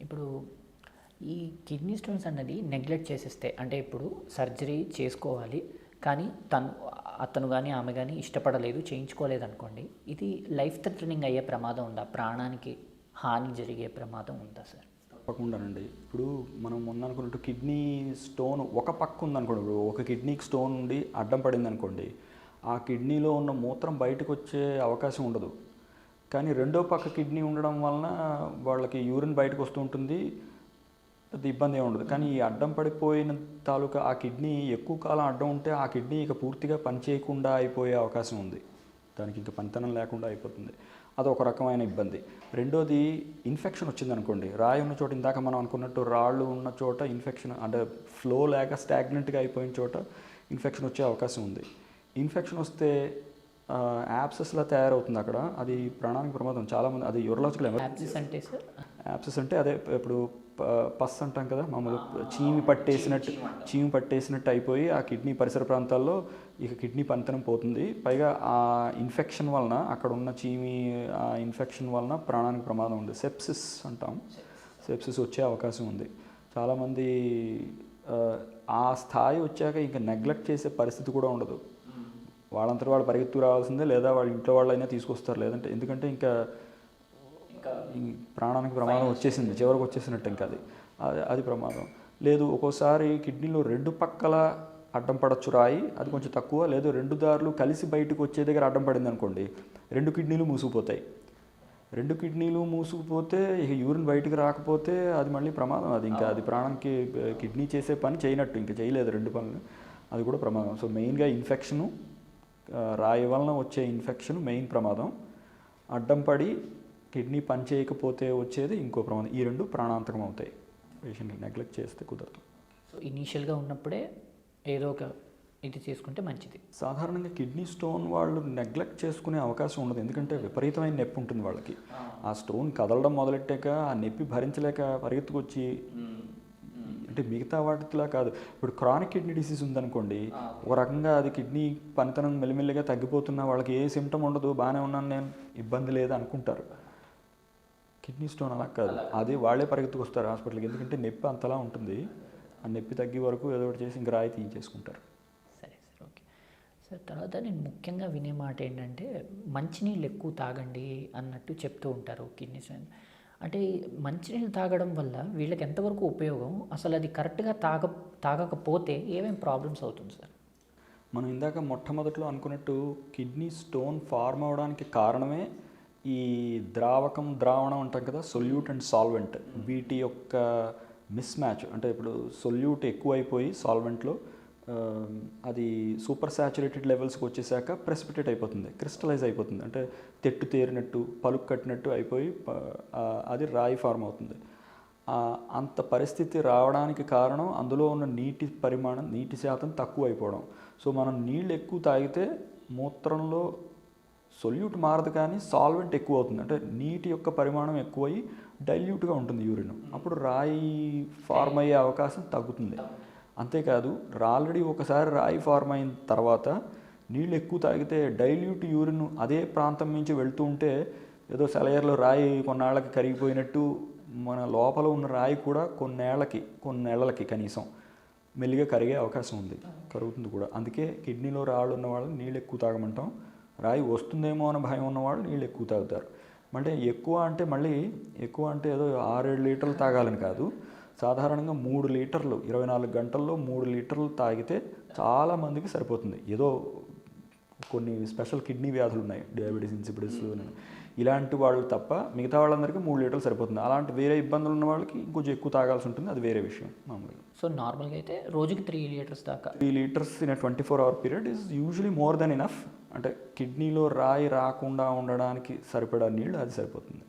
ఇప్పుడు ఈ kidney stones అన్నది నెగ్లెక్ట్ చేసేస్తే, అంటే ఇప్పుడు సర్జరీ చేసుకోవాలి కానీ అతను కానీ ఆమె కానీ ఇష్టపడలేదు, చేయించుకోలేదు అనుకోండి, ఇది లైఫ్ థ్రెటనింగ్ అయ్యే ప్రమాదం ఉందా? ప్రాణానికి హాని జరిగే ప్రమాదం ఉందా సార్? తప్పకుండానండి. ఇప్పుడు మనం మొన్న అనుకున్నట్టు కిడ్నీ స్టోన్ ఒక పక్క ఉందనుకోండి, ఇప్పుడు ఒక కిడ్నీకి స్టోన్ ఉండి అడ్డం పడింది అనుకోండి, ఆ కిడ్నీలో ఉన్న మూత్రం బయటకు వచ్చే అవకాశం ఉండదు. కానీ రెండో పక్క కిడ్నీ ఉండడం వలన వాళ్ళకి యూరిన్ బయటకు వస్తూ ఉంటుంది, పెద్ద ఇబ్బంది ఏమి ఉండదు. కానీ ఈ అడ్డం పడిపోయిన తాలూకా ఆ కిడ్నీ ఎక్కువ కాలం అడ్డం ఉంటే ఆ కిడ్నీ ఇక పూర్తిగా పనిచేయకుండా అయిపోయే అవకాశం ఉంది, దానికి ఇంకా పనితనం లేకుండా అయిపోతుంది. అదొక రకమైన ఇబ్బంది. రెండోది ఇన్ఫెక్షన్ వచ్చిందనుకోండి, రాయి ఉన్న చోట, ఇందాక మనం అనుకున్నట్టు రాళ్ళు ఉన్న చోట ఇన్ఫెక్షన్, అంటే ఫ్లో లేక స్టాగ్నెంట్గా అయిపోయిన చోట ఇన్ఫెక్షన్ వచ్చే అవకాశం ఉంది. ఇన్ఫెక్షన్ వస్తే యాప్సెస్లా తయారవుతుంది అక్కడ, అది ప్రాణానికి ప్రమాదం. చాలామంది అది యూరలాజికల్ యాప్సిస్ అంటే సార్, యాప్సెస్ అంటే అదే ఇప్పుడు పస్ అంటాం కదా, మామూలు చీమి పట్టేసినట్టు అయిపోయి ఆ కిడ్నీ పరిసర ప్రాంతాల్లో ఇక కిడ్నీ పనితనం పోతుంది. పైగా ఆ ఇన్ఫెక్షన్ వలన, అక్కడ ఉన్న చీమి ఆ ఇన్ఫెక్షన్ వలన ప్రాణానికి ప్రమాదం ఉంది. సెప్సిస్ అంటాం, సెప్సిస్ వచ్చే అవకాశం ఉంది. చాలామంది ఆ స్థాయి వచ్చాక ఇంకా నెగ్లెక్ట్ చేసే పరిస్థితి కూడా ఉండదు. వాళ్ళంతా వాళ్ళు పరిగెత్తు రావాల్సిందే, లేదా వాళ్ళ ఇంట్లో వాళ్ళైనా తీసుకొస్తారు. లేదంటే ఎందుకంటే ఇంకా ప్రాణానికి ప్రమాదం వచ్చేసింది, చివరికి వచ్చేసినట్టు. ఇంకా అది ప్రమాదం లేదు. ఒక్కోసారి కిడ్నీలో రెండు పక్కల అడ్డం పడచ్చు రాయి, అది కొంచెం తక్కువ. లేదు రెండు దారులు కలిసి బయటకు వచ్చే దగ్గర అడ్డం పడింది అనుకోండి, రెండు కిడ్నీలు మూసుకుపోతాయి. రెండు కిడ్నీలు మూసుకుపోతే ఇక యూరిన్ బయటకు రాకపోతే అది మళ్ళీ ప్రమాదం. అది ఇంకా అది ప్రాణానికి, కిడ్నీ చేసే పని చేయనట్టు, ఇంకా చేయలేదు రెండు పనులు, అది కూడా ప్రమాదం. సో మెయిన్గా ఇన్ఫెక్షను, రాయి వలన వచ్చే ఇన్ఫెక్షన్ మెయిన్ ప్రమాదం. అడ్డం పడి కిడ్నీ పని చేయకపోతే వచ్చేది ఇంకో ప్రమాదం. ఈ రెండు ప్రాణాంతకం అవుతాయి పేషెంట్ని నెగ్లెక్ట్ చేస్తే కుదరదు. సో ఇనీషియల్గా ఉన్నప్పుడే ఏదో ఒక ఇది చేసుకుంటే మంచిది. సాధారణంగా కిడ్నీ స్టోన్ వాళ్ళు నెగ్లెక్ట్ చేసుకునే అవకాశం ఉండదు, ఎందుకంటే విపరీతమైన నొప్పి ఉంటుంది వాళ్ళకి. ఆ స్టోన్ కదలడం మొదలెట్టాక ఆ నొప్పి భరించలేక పరిగెత్తుకొచ్చి, అంటే మిగతా వాటిలా కాదు. ఇప్పుడు క్రానిక్ కిడ్నీ డిసీజ్ ఉందనుకోండి, ఒక రకంగా అది కిడ్నీ పనితనం మెల్లిమెల్లిగా తగ్గిపోతున్నా వాళ్ళకి ఏ సిమ్టమ్ ఉండదు, బాగానే ఉన్నాను నేను, ఇబ్బంది లేదు అనుకుంటారు. కిడ్నీ స్టోన్ అలా కాదు, అది వాళ్ళే పరిగెత్తుకొస్తారు హాస్పిటల్కి, ఎందుకంటే నొప్పి అంతలా ఉంటుంది. ఆ నొప్పి తగ్గే వరకు ఏదో ఒకటి చేసి ఇంక రాయి తీయించేసుకుంటారు. సరే సార్, ఓకే సార్. తర్వాత నేను ముఖ్యంగా వినే మాట ఏంటంటే, మంచినీళ్ళు ఎక్కువ తాగండి అన్నట్టు చెప్తూ ఉంటారు కిడ్నీ స్టోన్. అంటే మంచినీళ్ళు తాగడం వల్ల వీళ్ళకి ఎంతవరకు ఉపయోగం, అసలు అది కరెక్ట్గా తాగకపోతే ఏమేమి ప్రాబ్లమ్స్ అవుతుంది సార్? మనం ఇందాక మొట్టమొదట్లో అనుకున్నట్టు కిడ్నీ స్టోన్ ఫార్మ్ అవడానికి కారణమే ఈ ద్రావణం అంటాం కదా, సొల్యూట్ అండ్ సాల్వెంట్, వీటి యొక్క మిస్ మ్యాచ్. అంటే ఇప్పుడు సొల్యూట్ ఎక్కువైపోయి సాల్వెంట్లో అది సూపర్ సాచురేటెడ్ లెవెల్స్కి వచ్చేసాక ప్రెసిపిటేట్ అయిపోతుంది, క్రిస్టలైజ్ అయిపోతుంది. అంటే తెట్టు తేరినట్టు, పలుకు కట్టినట్టు అయిపోయి అది రాయి ఫార్మ్ అవుతుంది. అంత పరిస్థితి రావడానికి కారణం అందులో ఉన్న నీటి శాతం తక్కువ అయిపోవడం. సో మనం నీళ్ళు ఎక్కువ తాగితే మూత్రంలో సొల్యూట్ మారదు కానీ సాల్వెంట్ ఎక్కువ అవుతుంది, అంటే నీటి యొక్క పరిమాణం ఎక్కువై డైల్యూట్గా ఉంటుంది యూరిన్, అప్పుడు రాయి ఫార్మ్ అయ్యే అవకాశం తగ్గుతుంది. అంతేకాదు, ఆల్రెడీ ఒకసారి రాయి ఫార్మ్ అయిన తర్వాత నీళ్ళు ఎక్కువ తాగితే డైల్యూట్ యూరిన్ అదే ప్రాంతం నుంచి వెళ్తూ ఉంటే ఏదో సెలయర్లో రాయి కొన్నాళ్ళకి కరిగిపోయినట్టు మన లోపల ఉన్న రాయి కూడా కొన్ని నెలలకి కనీసం మెల్లిగా కరిగే అవకాశం ఉంది, కరుగుతుంది కూడా. అందుకే కిడ్నీలో రాళ్ళు ఉన్న వాళ్ళు నీళ్ళు ఎక్కువ తాగమంటాం. రాయి వస్తుందేమో అని భయం ఉన్నవాళ్ళు నీళ్ళు ఎక్కువ తాగుతారు. అంటే ఎక్కువ అంటే ఏదో 6-7 లీటర్లు తాగాలని కాదు, సాధారణంగా 3 లీటర్లు 24 గంటల్లో 3 లీటర్లు తాగితే చాలామందికి సరిపోతుంది. ఏదో కొన్ని స్పెషల్ కిడ్నీ వ్యాధులు ఉన్నాయి, డయాబెటీస్ ఇన్సిపిడస్, ఇలాంటి వాళ్ళు తప్ప మిగతా వాళ్ళందరికీ 3 లీటర్లు సరిపోతుంది. అలాంటి వేరే ఇబ్బందులు ఉన్న వాళ్ళకి ఇంకొంచెం ఎక్కువ తాగాల్సి ఉంటుంది, అది వేరే విషయం మామూలుగా. సో నార్మల్గా అయితే రోజుకి 3 లీటర్స్ దాకా, 3 litres in 24 hour period is usually more than enough. అంటే కిడ్నీలో రాయి రాకుండా ఉండడానికి సరిపడా నీళ్ళు అది సరిపోతుంది.